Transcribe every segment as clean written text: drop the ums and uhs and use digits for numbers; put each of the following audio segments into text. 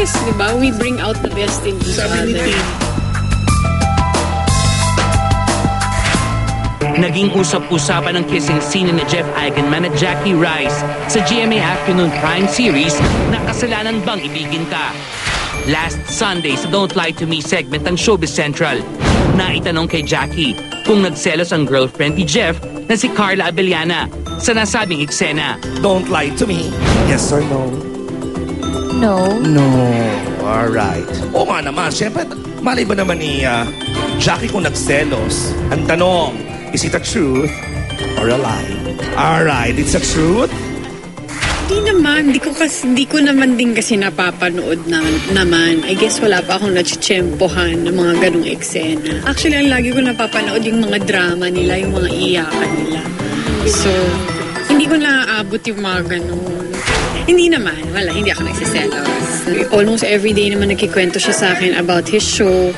guess, di ba? We bring out the best in each other. Naging usap-usapan ng kissing scene ni Jeff Eigenman at Jackie Rice sa GMA Afternoon Prime series na Kasalanan Bang Ibigin Ka? Last Sunday sa Don't Lie to Me segment ng Showbiz Central, naitanong kay Jackie kung nagselos ang girlfriend ni Jeff na si Carla Abellana sa nasabing eksena. Don't lie to me. Yes or no? No. No. Alright. Oo nga naman. Siyempre, mali ba naman ni Jackie kung nagselos? Ang tanong, is it a truth or a lie? Alright, it's a truth? Hindi naman. Di ko naman din kasi napapanood naman. I guess wala pa akong natsyempohan ng mga ganong eksena. Actually, ang lagi ko napapanood yung mga drama nila, yung mga iyakan nila. So, hindi ko naaabot yung mga ganon. Hindi naman. Wala, hindi ako nagsiselos. Almost every day naman nagkikwento siya sa akin about his show.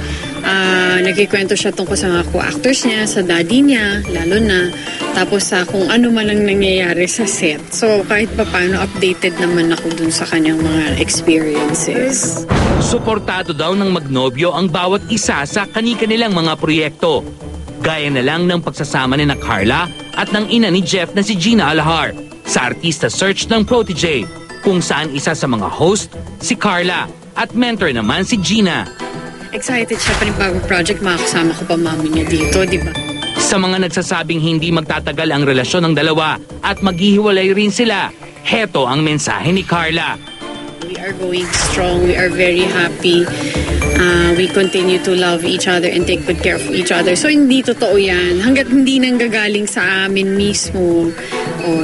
Nagkikwento siya tungkol sa mga co-actors niya, sa daddy niya, lalo na. Tapos sa kung ano man ang nangyayari sa set. So kahit pa paano, updated naman ako dun sa kanyang mga experiences. Suportado daw ng magnobyo ang bawat isa sa kani-kanilang mga proyekto. Gaya na lang ng pagsasama ni na Carla at ng ina ni Jeff na si Gina Alahar sa Artista Search ng Protégé, kung saan isa sa mga host si Carla at mentor naman si Gina. Excited siya pa ng bagong project, makakasama ko pa mami niya dito, di ba? Sa mga nagsasabing hindi magtatagal ang relasyon ng dalawa at maghihiwalay rin sila, heto ang mensahe ni Carla. We are going strong, we are very happy. We continue to love each other and take good care of each other. So hindi totoo yan. Hanggat hindi nanggagaling sa amin mismo.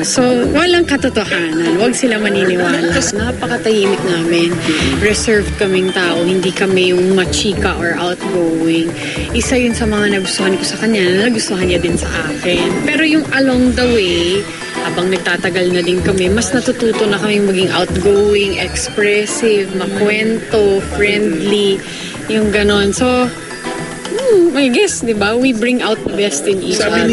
So walang katotohanan. Huwag sila maniniwala. Napakatahimik namin. Reserved kaming tao. Hindi kami yung machika or outgoing. Isa yun sa mga nagustuhan ko sa kanya. Nagustuhan niya din sa akin. Pero yung along the way, habang nagtatagal na din kami, mas natututo na kaming maging outgoing, expressive, makwento, friendly, yung ganon. So, I guess, di ba? We bring out the best in each other.